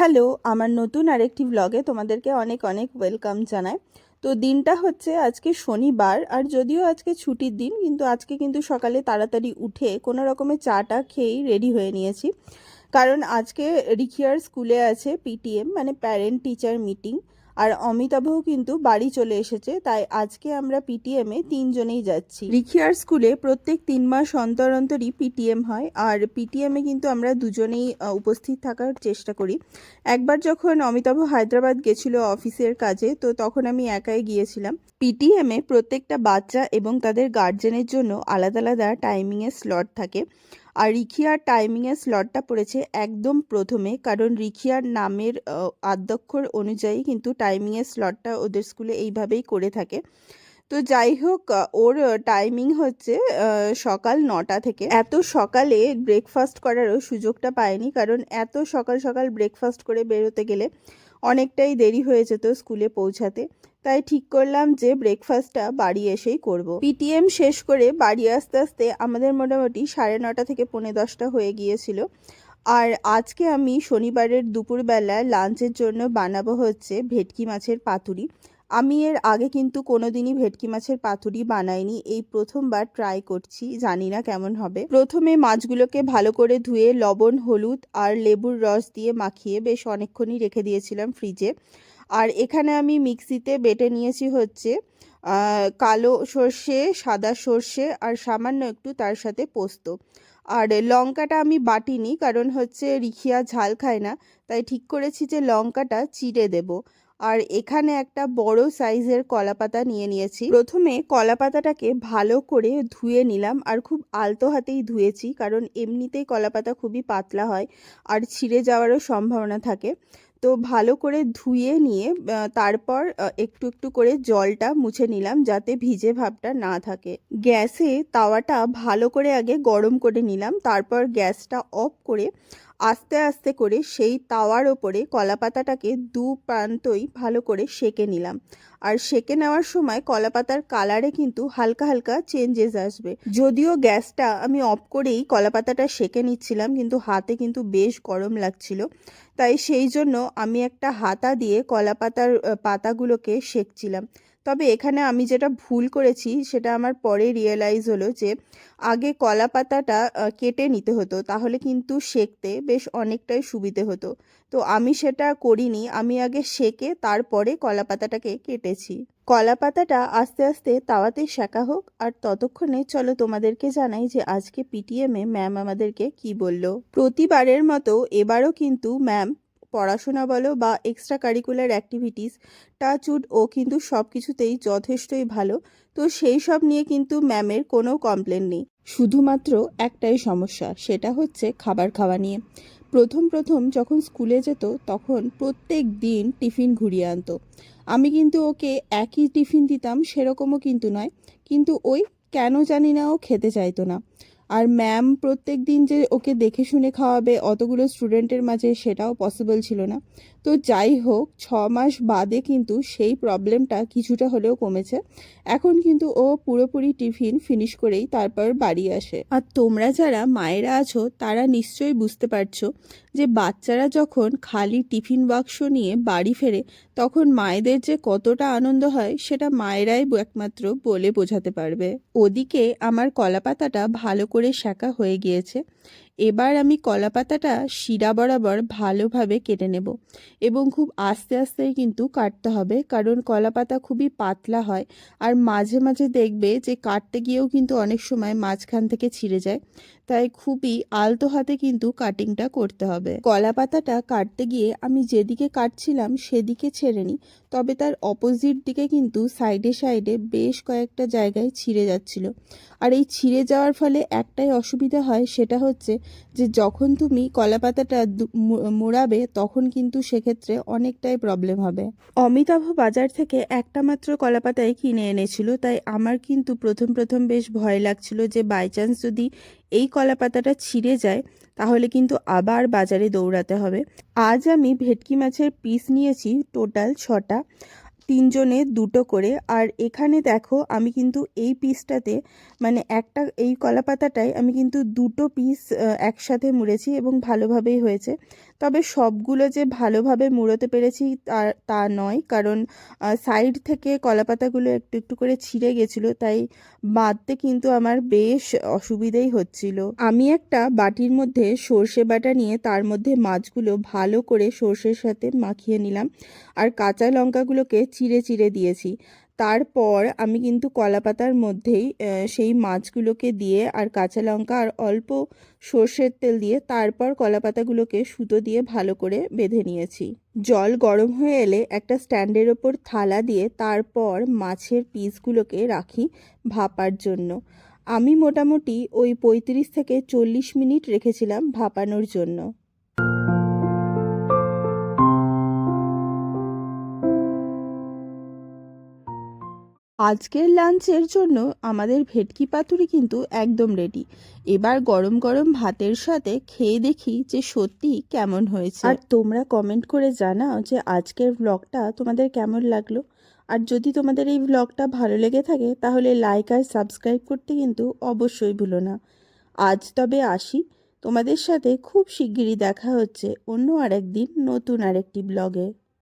Hello, আমার নতুন আরেকটি ব্লগে তোমাদেরকে অনেক অনেক ওয়েলকাম জানাই। তো দিনটা হচ্ছে আজকে শনিবার, আর যদিও আজকে ছুটির দিন কিন্তু আজকে কিন্তু সকালে তাড়াতাড়ি উঠে কোনো রকমের চাটা খেয়েই রেডি হয়ে নিয়েছি। কারণ আজকে রিখিয়ার স্কুলে আছে পিটিএম মানে প্যারেন্ট টিচার মিটিং, আর অমিতাভও কিন্তু বাড়ি চলে এসেছে, তাই আজকে আমরা পিটিএমে তিনজনেই যাচ্ছি। রিখিয়ার স্কুলে প্রত্যেক 3 মাস অন্তর অন্তরই পিটিএম হয়, আর পিটিএমে কিন্তু আমরা দুজনেই উপস্থিত থাকার চেষ্টা করি। একবার যখন অমিতাভ হায়দ্রাবাদ গেছিল অফিসের কাজে, তো তখন আমি একাই গিয়েছিলাম। পিটিএমে প্রত্যেকটা বাচ্চা এবং তাদের গার্জেনের জন্য আলাদা আলাদা টাইমিংয়ের স্লট থাকে, আর রিখিয়ার টাইমিংয়ের স্লটটা পড়েছে একদম প্রথমে, কারণ রিখিয়ার নামের আদ্যক্ষর অনুযায়ী কিন্তু টাইমিংয়ের স্লটটা ওদের স্কুলে এইভাবেই করে থাকে। তো যাই হোক, ওর টাইমিং হচ্ছে সকাল 9টা থেকে। এত সকালে ব্রেকফাস্ট করারও সুযোগটা পায়নি, কারণ এত সকাল সকাল ব্রেকফাস্ট করে বেরোতে গেলে অনেকটাই দেরি হয়ে যেত স্কুলে পৌঁছাতে। তাই ঠিক করলাম যে ব্রেকফাস্টটা বাড়ি এসেই করব। পিটিএম শেষ করে বাড়ি আস্তে আস্তে আমাদের মোটামুটি 9:30 থেকে 10:45 হয়ে গিয়েছিল। আর আজকে আমি শনিবারের দুপুরবেলায় লাঞ্চের জন্য বানাবো হচ্ছে ভেটকি মাছের পাতুরি। আমি এর আগে কিন্তু কোনোদিনই ভেটকি মাছের পাতুরি বানাইনি, এই প্রথমবার ট্রাই করছি, জানি না কেমন হবে। প্রথমে মাছগুলোকে ভালো করে ধুয়ে লবণ, হলুদ আর লেবুর রস দিয়ে মাখিয়ে বেশ অনেকক্ষণই রেখে দিয়েছিলাম ফ্রিজে। আর এখানে আমি মিক্সিতে বেটে নিয়েছি হচ্ছে কালো সর্ষে, সাদা সর্ষে আর সামান্য একটু তার সাথে পোস্ত। আর লঙ্কাটা আমি বাটিনি, কারণ হচ্ছে রিখিয়া ঝাল খায় না, তাই ঠিক করেছি যে লঙ্কাটা চিড়ে দেব। আর এখানে একটা বড় সাইজের কলাপাতা নিয়ে নিয়েছি। প্রথমে কলাপাতাটাকে ভালো করে ধুয়ে নিলাম, আর খুব আলতো হাতেই ধুয়েছি, কারণ এমনিতেই কলাপাতা খুবই পাতলা হয় আর ছিঁড়ে যাওয়ারও সম্ভাবনা থাকে। তো ভালো করে ধুয়ে নিয়ে তারপর একটু একটু করে জলটা মুছে নিলাম, যাতে ভিজে ভাবটা না থাকে। গ্যাসে তাওয়াটা ভালো করে আগে গরম করে নিলাম, তারপর গ্যাসটা অফ করে আস্তে আস্তে করে সেই তাওয়ার ওপরে কলাপাতাটাকে দু প্রান্তই ভালো করে সেঁকে নিলাম। আর সেঁকে নেওয়ার সময় কলাপাতার কালারে কিন্তু হালকা হালকা চেঞ্জেস আসবে। যদিও গ্যাসটা আমি অফ করেই কলাপাতাটা সেঁকে নিচ্ছিলাম, কিন্তু হাতে কিন্তু বেশ গরম লাগছিল, তাই সেই জন্য আমি একটা হাতা দিয়ে কলাপাতার পাতাগুলোকে সেঁকছিলাম। তবে এখানে আমি যেটা ভুল করেছি সেটা আমার পরে রিয়েলাইজ হলো যে আগে কলা পাতাটা কেটে নিতে হতো, তাহলে কিন্তু সেঁকতে বেশ অনেকটাই সুবিধে হতো। তো আমি সেটা করিনি, আমি আগে সেঁকে তারপরে কলা পাতাটাকে কেটেছি। কলা পাতাটা আস্তে আস্তে তাওয়াতে সেঁকা হোক, আর ততক্ষণে চলো তোমাদেরকে জানাই যে আজকে পিটিএমে ম্যাম আমাদেরকে কি বলল। প্রতিবারের মতো এবারও কিন্তু ম্যাম পড়াশোনা বলো বা এক্সট্রা কারিকুলার অ্যাক্টিভিটিস, টাচউড ও কিন্তু সব কিছুতেই যথেষ্টই ভালো। তো সেই সব নিয়ে কিন্তু ম্যামের কোনো কমপ্লেন নেই, শুধুমাত্র একটাই সমস্যা, সেটা হচ্ছে খাবার খাওয়া নিয়ে। প্রথম প্রথম যখন স্কুলে যেত তখন প্রত্যেক দিন টিফিন ঘুরিয়ে আনতো। আমি কিন্তু ওকে একই টিফিন দিতাম সেরকমও কিন্তু নয়, কিন্তু ওই কেন জানি না ও খেতে চাইতো না। আর ম্যাম প্রত্যেক দিন যে ওকে দেখে শুনে খাওয়াবে অতগুলো স্টুডেন্টের মাঝে, সেটাও পসিবল ছিল না। তো যাই হোক, 6 মাস বাদে কিন্তু সেই প্রবলেমটা কিছুটা হলেও কমেছে। এখন কিন্তু ও পুরোপুরি টিফিন ফিনিশ করেই তারপর বাড়ি আসে। আর তোমরা যারা মায়েরা আছো তারা নিশ্চয়ই বুঝতে পারছো যে বাচ্চারা যখন খালি টিফিন বাক্স নিয়ে বাড়ি ফেরে তখন মায়েদের যে কতটা আনন্দ হয় সেটা মায়েরাই একমাত্র বলে বোঝাতে পারবে। ওদিকে আমার কলাপাতাটা ভালো করে সেঁকা হয়ে গিয়েছে। এবার আমি কলাপাতাটা শিরা বরাবর ভালোভাবে কেটে নেব, এবং খুব আস্তে আস্তেই কিন্তু কাটতে হবে, কারণ কলাপাতা খুবই পাতলা হয়, আর মাঝে মাঝে দেখবে যে কাটতে গিয়েও কিন্তু অনেক সময় মাঝখান থেকে ছিঁড়ে যায়, তাই খুবই আলতো হাতে কিন্তু কাটিংটা করতে হবে। কলাপাতাটা কাটতে গিয়ে আমি যেদিকে কাটছিলাম সেদিকে ছেড়েনি, তবে তার অপোজিট দিকে কিন্তু সাইডে সাইডে বেশ কয়েকটা জায়গায় ছিঁড়ে যাচ্ছিল। আর এই ছিঁড়ে যাওয়ার ফলে একটাই অসুবিধা হয়, সেটা হচ্ছে যে যখন তুমি কলাপাতাটা মোড়াবে তখন কিন্তু সেক্ষেত্রে অনেকটাই প্রবলেম হবে। অমিতাভ বাজার থেকে একটা মাত্র কলাপাতাই কিনে এনেছিল, তাই আমার কিন্তু প্রথম প্রথম বেশ ভয় লাগছিল যে বাই চান্স যদি এই কলাপাতাটা ছিঁড়ে যায় তাহলে কিন্তু আবার বাজারে দৌড়াতে হবে। আজ আমি ভেটকি মাছের পিস নিয়েছি টোটাল 6টা, 3জনে 2টো করে। আর এখানে দেখো আমি কিন্তু এই পিসটাতে মানে এই কলাপাতাটায় আমি কিন্তু 2টো পিস একসাথে মুড়েছি এবং ভালোভাবেই হয়েছে। তবে সবগুলো যে ভালোভাবে মুড়োতে পেরেছি তা নয়, কারণ সাইড থেকে কলাপাতাগুলো একটু একটু করে ছিঁড়ে গেছিলো, তাই বাঁধতে কিন্তু আমার বেশ অসুবিধেই হচ্ছিল। আমি একটা বাটির মধ্যে সর্ষে বাটা নিয়ে তার মধ্যে মাছগুলো ভালো করে সর্ষের সাথে মাখিয়ে নিলাম, আর কাঁচা লঙ্কাগুলোকে চিড়ে চিড়ে দিয়েছি। তারপর আমি কিন্তু কলাপাতার মধ্যেই সেই মাছগুলোকে দিয়ে আর কাঁচা লঙ্কা আর অল্প সর্ষের তেল দিয়ে তারপর কলাপাতাগুলোকে সুতো দিয়ে ভালো করে বেঁধে নিয়েছি। জল গরম হয়ে এলে একটা স্ট্যান্ডের ওপর থালা দিয়ে তারপর মাছের পিসগুলোকে রাখি ভাপার জন্য। আমি মোটামুটি ওই 35 থেকে 40 মিনিট রেখেছিলাম ভাপানোর জন্য। আজকের লাঞ্চের জন্য আমাদের ভেটকি পাতুরি কিন্তু একদম রেডি। এবার গরম গরম ভাতের সাথে খেয়ে দেখি যে সত্যি কেমন হয়েছে। আর তোমরা কমেন্ট করে জানাও যে আজকের ব্লগটা তোমাদের কেমন লাগলো। আর যদি তোমাদের এই ব্লগটা ভালো লেগে থাকে তাহলে লাইক আর সাবস্ক্রাইব করতে কিন্তু অবশ্যই ভুলো না। আজ তবে আসি, তোমাদের সাথে খুব শিগগিরই দেখা হচ্ছে অন্য আরেকদিন নতুন আরেকটি ব্লগে।